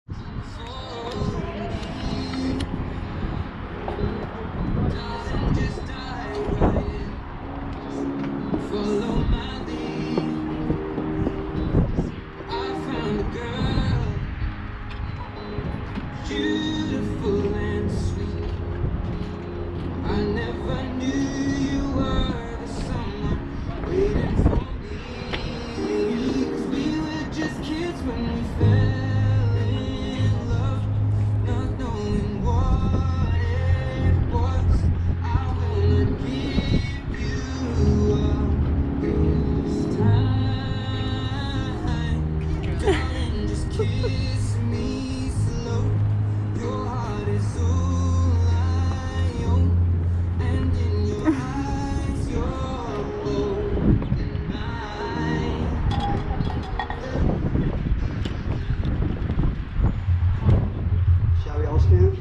Shall we all stand?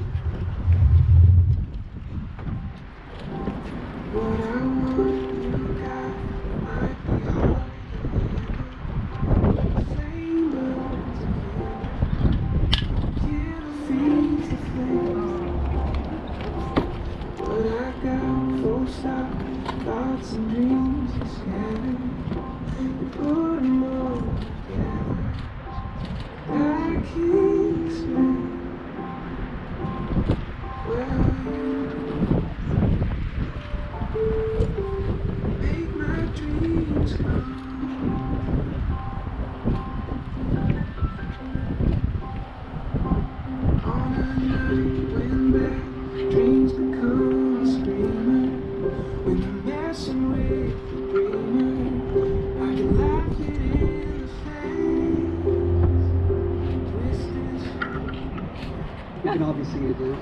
Thoughts and dreams are scattered. You put them all together. I can't explain where you make my dreams come. On a night when bad dreams become a screamer. When you're messing with the dreamer, I can laugh it in the face. Twisted. We can all be singing it now.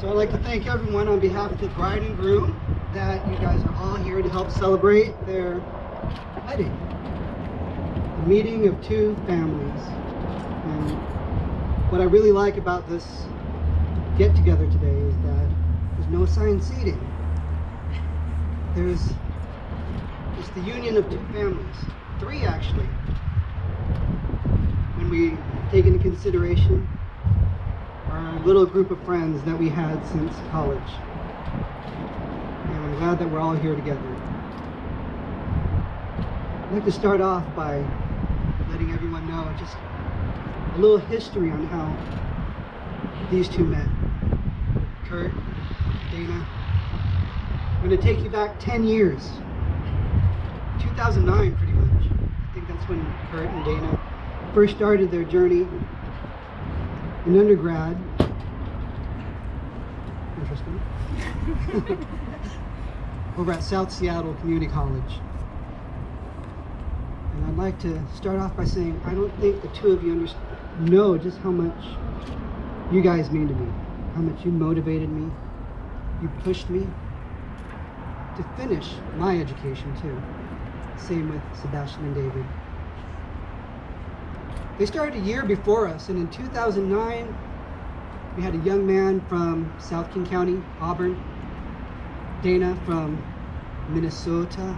So I'd like to thank everyone on behalf of the bride and groom that you guys are all here to help celebrate their wedding. The meeting of two families. And what I really like about this get together today is that there's no assigned seating. There's just the union of two families, three actually, when we take into consideration our little group of friends that we had since college. And I'm glad that we're all here together. I'd like to start off by letting everyone know just a little history on how these two met. Kurt, Dana. I'm going to take you back 10 years. 2009 pretty much. I think that's when Kurt and Dana first started their journey in undergrad. Interesting. Over at South Seattle Community College. And I'd like to start off by saying I don't think the two of you know just how much you guys mean to me, how much you motivated me, you pushed me to finish my education too. Same with Sebastian and David. They started a year before us, and in 2009 we had a young man from South King County, Auburn, Dana from Minnesota.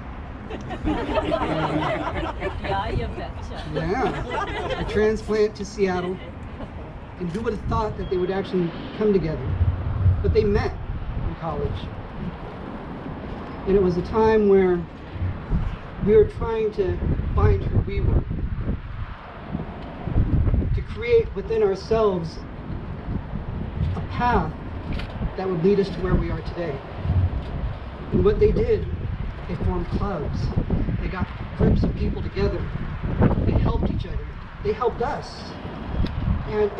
Yeah, you betcha. Yeah, a transplant to Seattle. And who would have thought that they would actually come together? But they met in college. And it was a time where we were trying to find who we were. To create within ourselves a path that would lead us to where we are today. And what they did, they formed clubs. They got groups of people together. They helped each other. They helped us. And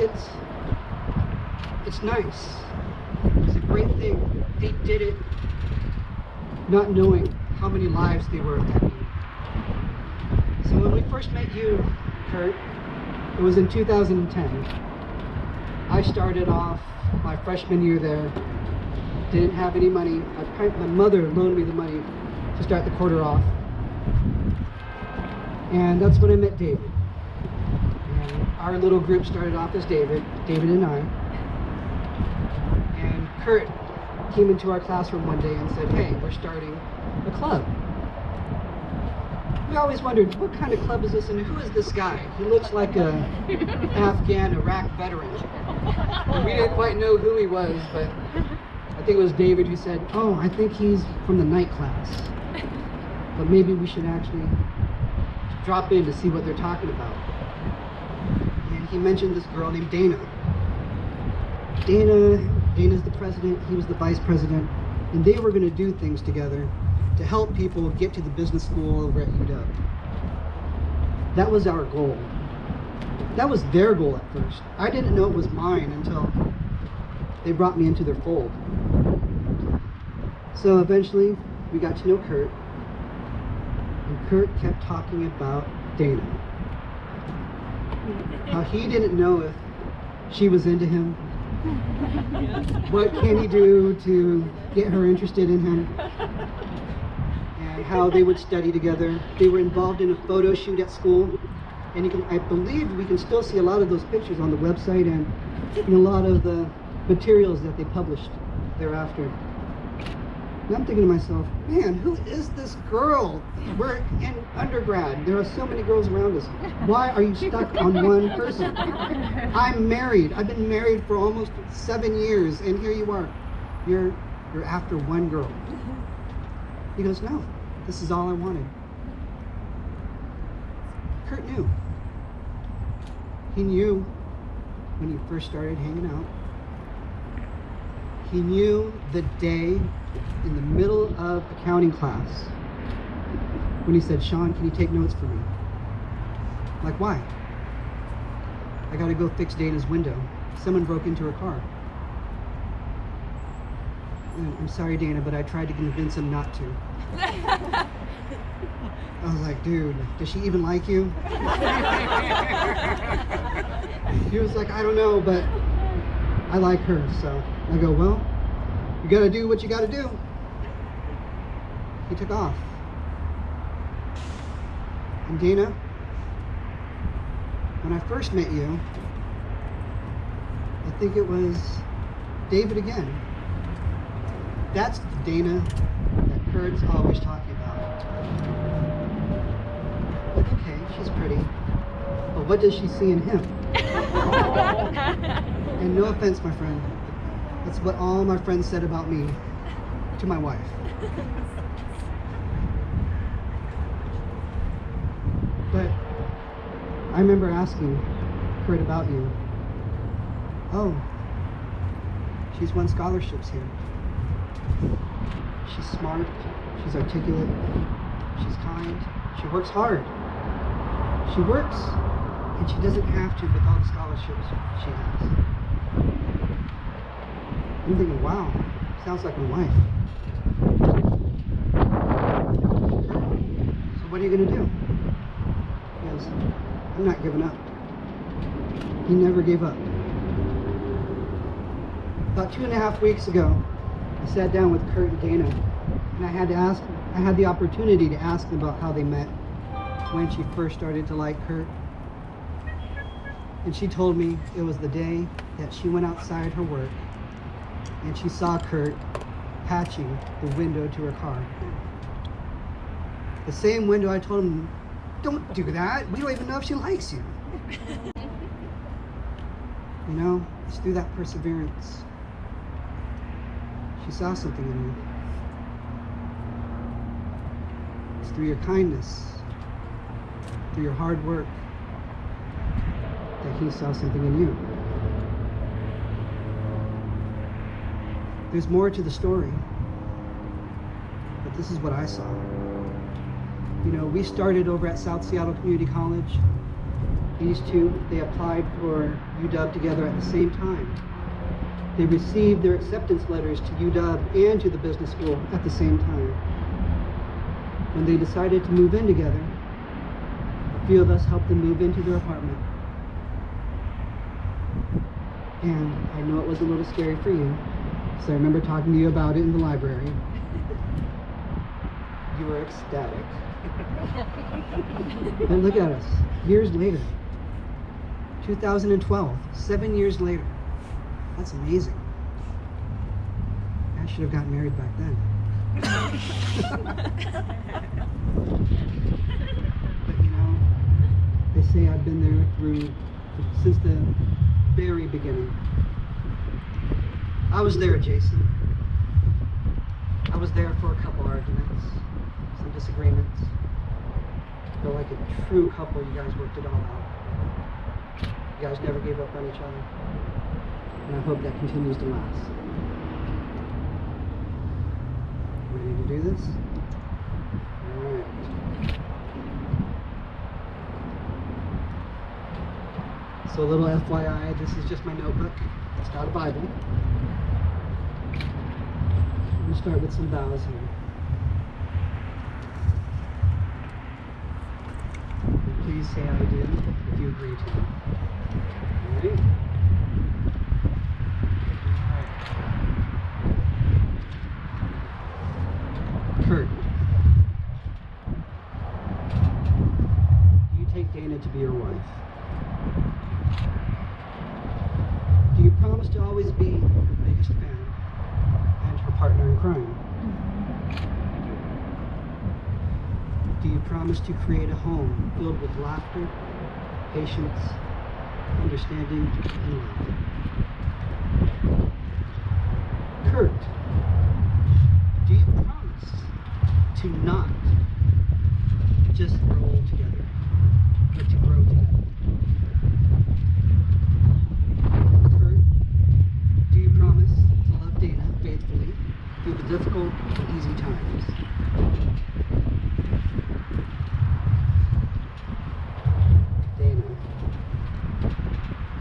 it's nice. It's a great thing. They did it not knowing how many lives they were affecting. So when we first met you, Kurt, it was in 2010. I started off my freshman year there. Didn't have any money. My mother loaned me the money to start the quarter off. And that's when I met David. And our little group started off as David and I. And Kurt came into our classroom one day and said, hey, we're starting a club. We always wondered, what kind of club is this and who is this guy? He looks like a Afghan Iraq veteran. And we didn't quite know who he was, but I think it was David who said, oh, I think he's from the night class. But maybe we should actually drop in to see what they're talking about. And he mentioned this girl named Danna. Dana's the president, he was the vice president, and they were going to do things together to help people get to the business school over at UW. That was our goal. That was their goal at first. I didn't know it was mine until they brought me into their fold. So eventually we got to know Kurt, and Kurt kept talking about Danna. How he didn't know if she was into him. What can he do to get her interested in him? And how they would study together. They were involved in a photo shoot at school, and I believe we can still see a lot of those pictures on the website and in a lot of the materials that they published thereafter. And I'm thinking to myself, man, who is this girl? We're in undergrad. There are so many girls around us. Why are you stuck on one person? I'm married. I've been married for almost 7 years, and here you are. You're after one girl. He goes, no, this is all I wanted. Kurt knew. He knew when you first started hanging out. He knew the day in the middle of accounting class when he said, Sean, can you take notes for me? I'm like, why? I gotta go fix Dana's window. Someone broke into her car. I'm sorry, Danna, but I tried to convince him not to. I was like, dude, does she even like you? He was like, I don't know, but I like her. So I go, well, you gotta do what you gotta do. He took off. And Danna, when I first met you, I think it was David again. That's the Danna that Kurt's always talking about. Like, okay, she's pretty, but what does she see in him? And no offense, my friend, that's what all my friends said about me to my wife. But I remember asking Kurt about you. Oh, she's won scholarships here. She's smart, she's articulate, she's kind, she works hard. She works, and she doesn't have to with all the scholarships she has. I'm thinking, wow, sounds like my wife. So what are you gonna do? He goes, I'm not giving up. He never gave up. About 2.5 weeks ago, I sat down with Kurt and Danna, and I had the opportunity to ask them about how they met when she first started to like Kurt. And she told me it was the day that she went outside her work and she saw Kurt patching the window to her car. The same window I told him, don't do that. We don't even know if she likes you. You know, it's through that perseverance. She saw something in you. It's through your kindness, through your hard work, that he saw something in you. There's more to the story, but this is what I saw. You know, we started over at South Seattle Community College. These two, they applied for UW together at the same time. They received their acceptance letters to UW and to the business school at the same time. When they decided to move in together, a few of us helped them move into their apartment. And I know it was a little scary for you, so I remember talking to you about it in the library. You were ecstatic. And look at us, years later. 2012, 7 years later. That's amazing. And should have gotten married back then. But you know, they say I've been there since the very beginning. I was there, Jason. I was there for a couple arguments, some disagreements. But like a true couple, you guys worked it all out. You guys never gave up on each other. And I hope that continues to last. Ready to do this? Alright. So a little FYI, this is just my notebook. It's not a Bible. I'm going to start with some vows here. Please say I do if you agree to. Ready? Kurt, do you take Dana to be your wife? Do you promise to always be her biggest fan and her partner in crime? Do you promise to create a home filled with laughter, patience, understanding, and love? Kurt, do you promise to not just roll together, but to grow together? Kurt, do you promise to love Dana faithfully through the difficult and easy times?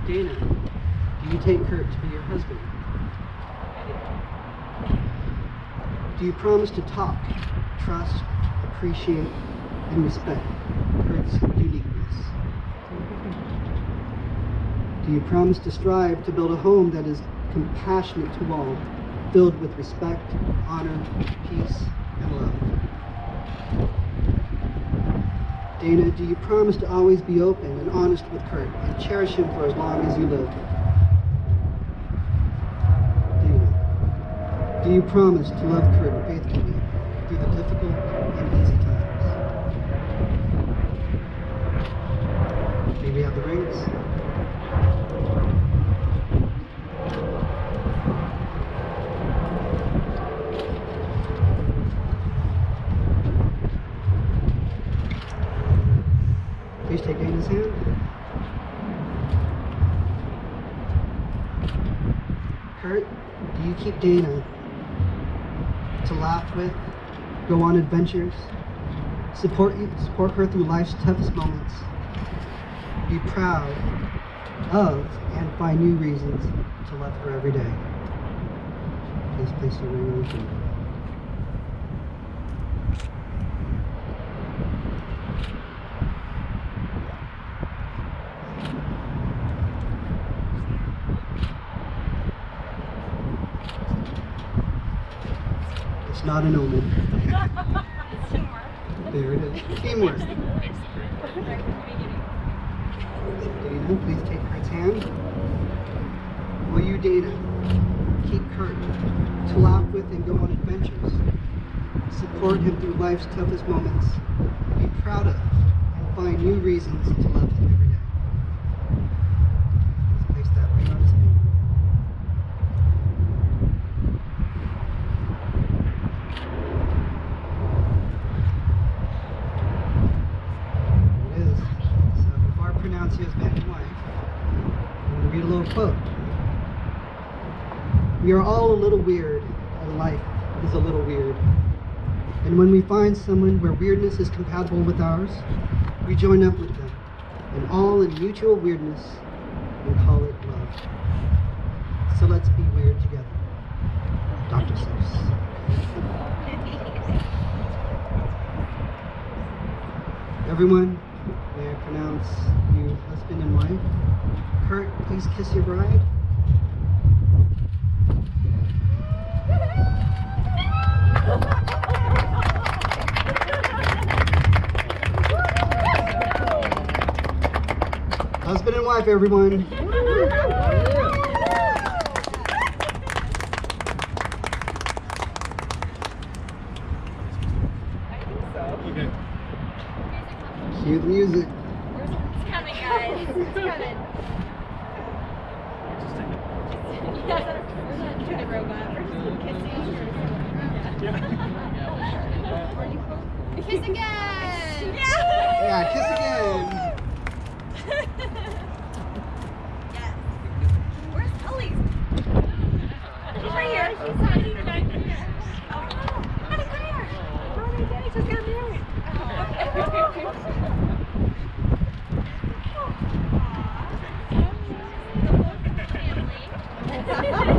Dana, do you take Kurt to be your husband? Do you promise to talk, trust, appreciate, and respect Kurt's uniqueness? Do you promise to strive to build a home that is compassionate to all, filled with respect, honor, peace, and love? Dana, do you promise to always be open and honest with Kurt and cherish him for as long as you live? Dana, do you promise to love Kurt faithfully through the difficult and easy times? May we have the rings? Please take Dana's hand. Kurt, do you keep Dana to laugh with, go on adventures, support her through life's toughest moments, be proud of, and find new reasons to love her every day? Please place your ring on your finger. It's not an omen. There it is. Teamwork. Dana, please take Kurt's hand. Will you, Dana, keep Kurt to laugh with and go on adventures, support him through life's toughest moments, be proud of, and find new reasons to love him every day? Please place that ring on his finger. You as man and wife, I'm going to read a little quote. We are all a little weird, and life is a little weird. And when we find someone where weirdness is compatible with ours, we join up with them, and all in mutual weirdness, and call it love. So let's be weird together. Dr. Seuss. Everyone, may I pronounce you husband and wife? Kurt, please kiss your bride. Husband and wife, everyone. the music. It's coming, guys. It's coming. To the robot versus kissing. Kiss again! Yeah, kiss again. Yes. Where's Ellie? She's right here. She's hiding back here. Oh, honey, come here. Oh, my daddy just got married. Aw. The whole family.